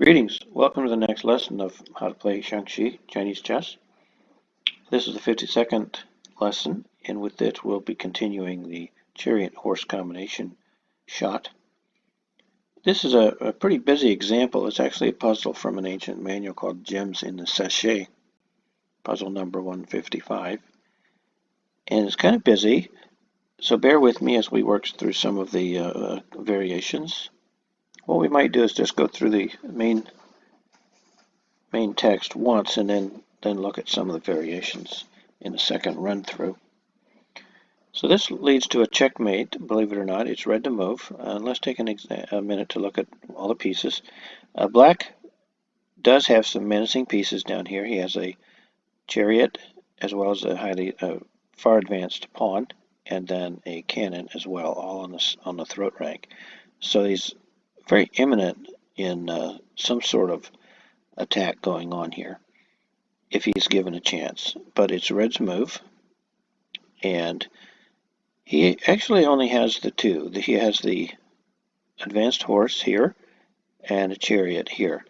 Greetings. Welcome to the next lesson of how to play Xiangqi, Chinese chess. This is the 52nd lesson, and with it we'll be continuing the chariot horse combination shot. This is a pretty busy example. It's actually a puzzle from an ancient manual called Gems in the Sachet, puzzle number 155. And it's kind of busy, so bear with me as we work through some of the variations. What we might do is just go through the main text once and then look at some of the variations in a second run through. So this leads to a checkmate, believe it or not. It's red to move. Let's take a minute to look at all the pieces. Black does have some menacing pieces down here. He has a chariot as well as a highly far advanced pawn and then a cannon as well, all on the throat rank. So he's very imminent in some sort of attack going on here if he's given a chance. But it's red's move, and he actually only has the two. He has the advanced horse here and a chariot here,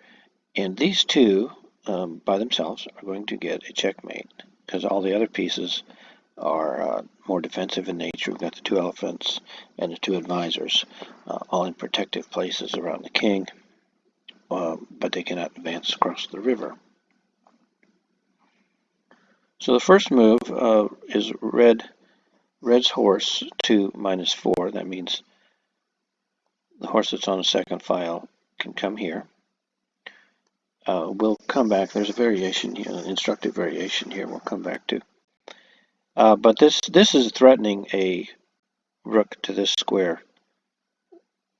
and these two by themselves are going to get a checkmate because all the other pieces are more defensive in nature. We've got the two elephants and the two advisors all in protective places around the king, but they cannot advance across the river. So the first move is red's horse to -4. That means the horse that's on the second file can come here. We'll come back. There's a variation here, an instructive variation here we'll come back to. But this is threatening a rook to this square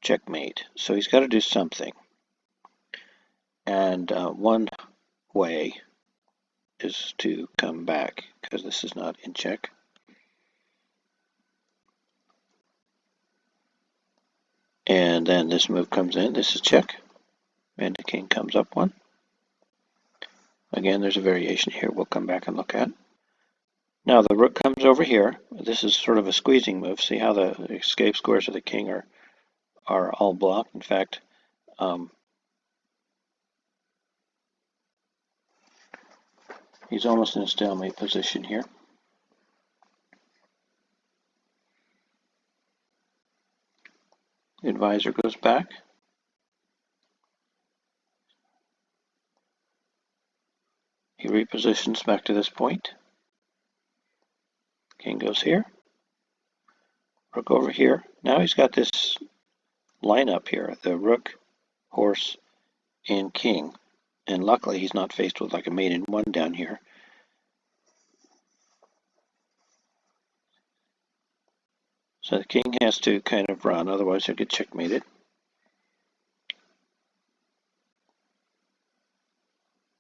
checkmate. So he's got to do something. And one way is to come back because this is not in check. And then this move comes in. This is check. And the king comes up one. Again, there's a variation here we'll come back and look at. Now the rook comes over here. This is sort of a squeezing move. See how the escape squares of the king are all blocked. In fact, he's almost in a stalemate position here. The advisor goes back. He repositions back to this point. King goes here. Rook over here. Now he's got this lineup here, the rook, horse, and king. And luckily he's not faced with like a mate in one down here. So the king has to kind of run, otherwise he'll get checkmated.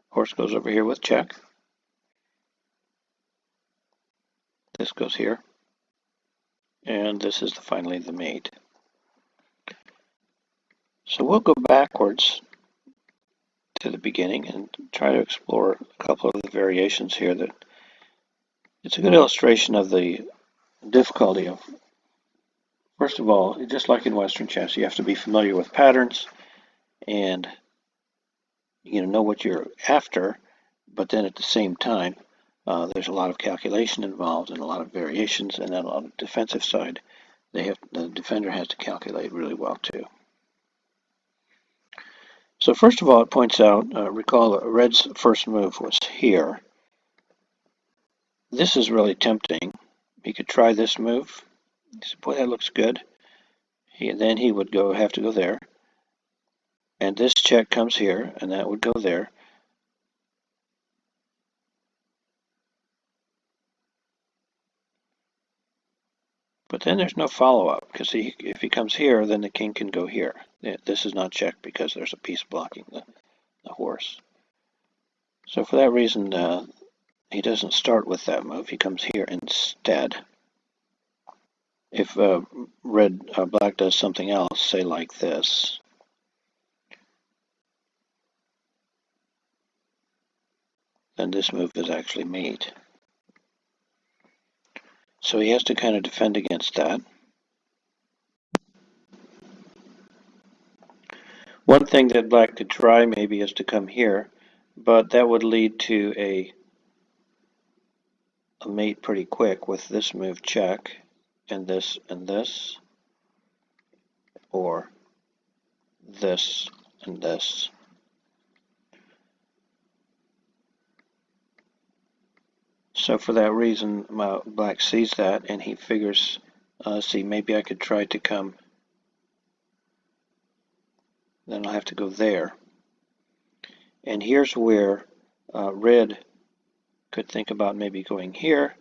Horse goes over here with check. This goes here. And this is finally the mate. So we'll go backwards to the beginning and try to explore a couple of the variations here. That it's a good illustration of the difficulty of, first of all, just like in Western chess, you have to be familiar with patterns and know what you're after, but then at the same time there's a lot of calculation involved and a lot of variations, and then on the defensive side the defender has to calculate really well too. So first of all, it points out, recall that red's first move was here. This is really tempting. He could try this move. He said, boy, that looks good. Then he would have to go there. And this check comes here, and that would go there. But then there's no follow-up, because if he comes here, then the king can go here. This is not checked because there's a piece blocking the horse. So for that reason, he doesn't start with that move. He comes here instead. If black does something else, say like this, then this move is actually mate. So he has to kind of defend against that. One thing that black could try maybe is to come here, but that would lead to a mate pretty quick with this move check, and this, or this and this. So for that reason, black sees that and he figures, see, maybe I could try to come, then I'll have to go there. And here's where red could think about maybe going here,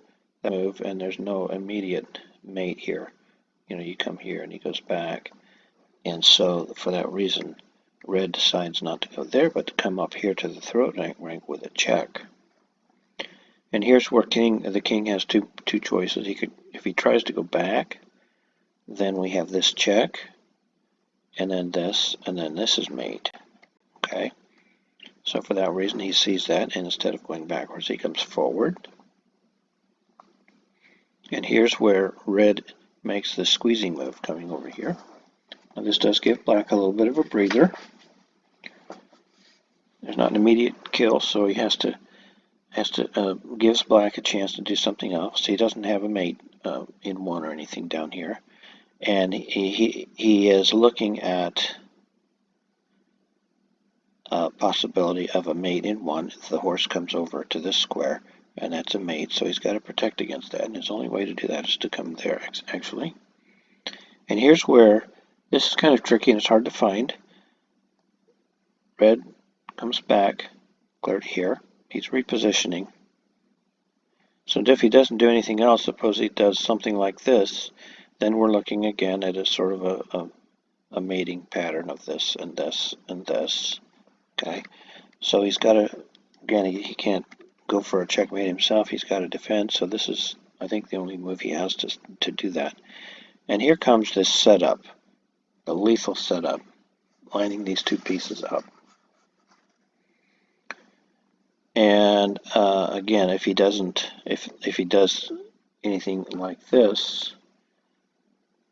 that move, and there's no immediate mate here. You know, you come here and he goes back. And so for that reason, red decides not to go there, but to come up here to the throat rank with a check. And here's where the king has two choices. He could, if he tries to go back, then we have this check, and then this is mate. Okay. So for that reason, he sees that, and instead of going backwards, he comes forward. And here's where red makes the squeezing move coming over here. Now this does give black a little bit of a breather. There's not an immediate kill, so he gives black a chance to do something else. He doesn't have a mate in one or anything down here, and he is looking at a possibility of a mate in one if the horse comes over to this square, and that's a mate. So he's got to protect against that, and his only way to do that is to come there actually. And here's where this is kind of tricky and it's hard to find. Red comes back, clear to here. He's repositioning. So if he doesn't do anything else, suppose he does something like this, then we're looking again at a sort of a mating pattern of this and this and this. Okay, so he's got to, again, he can't go for a checkmate himself. He's got to defend. So this is, I think, the only move he has to do that. And here comes this setup, the lethal setup, lining these two pieces up. And again, if he does anything like this,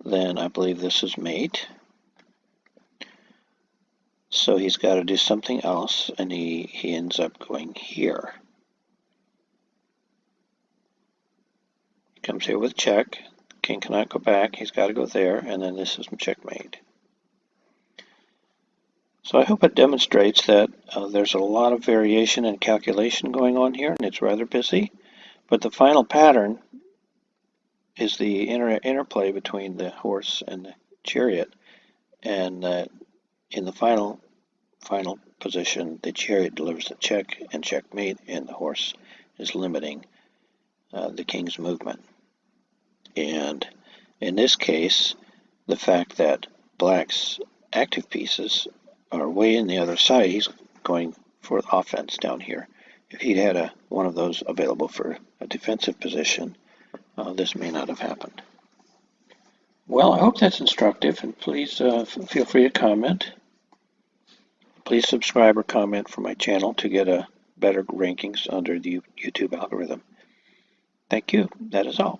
then I believe this is mate. So he's got to do something else, and he ends up going here. He comes here with check. King cannot go back. He's got to go there, and then this is checkmate. So I hope it demonstrates that there's a lot of variation and calculation going on here, and it's rather busy. But the final pattern is the interplay between the horse and the chariot, and in the final position, the chariot delivers the check and checkmate, and the horse is limiting the king's movement. And in this case, the fact that black's active pieces are way in the other side, he's going for offense down here. If he'd had one of those available for a defensive position, this may not have happened. Well, I hope that's instructive, and please feel free to comment. Please subscribe or comment for my channel to get better rankings under the YouTube algorithm. Thank you. That is all.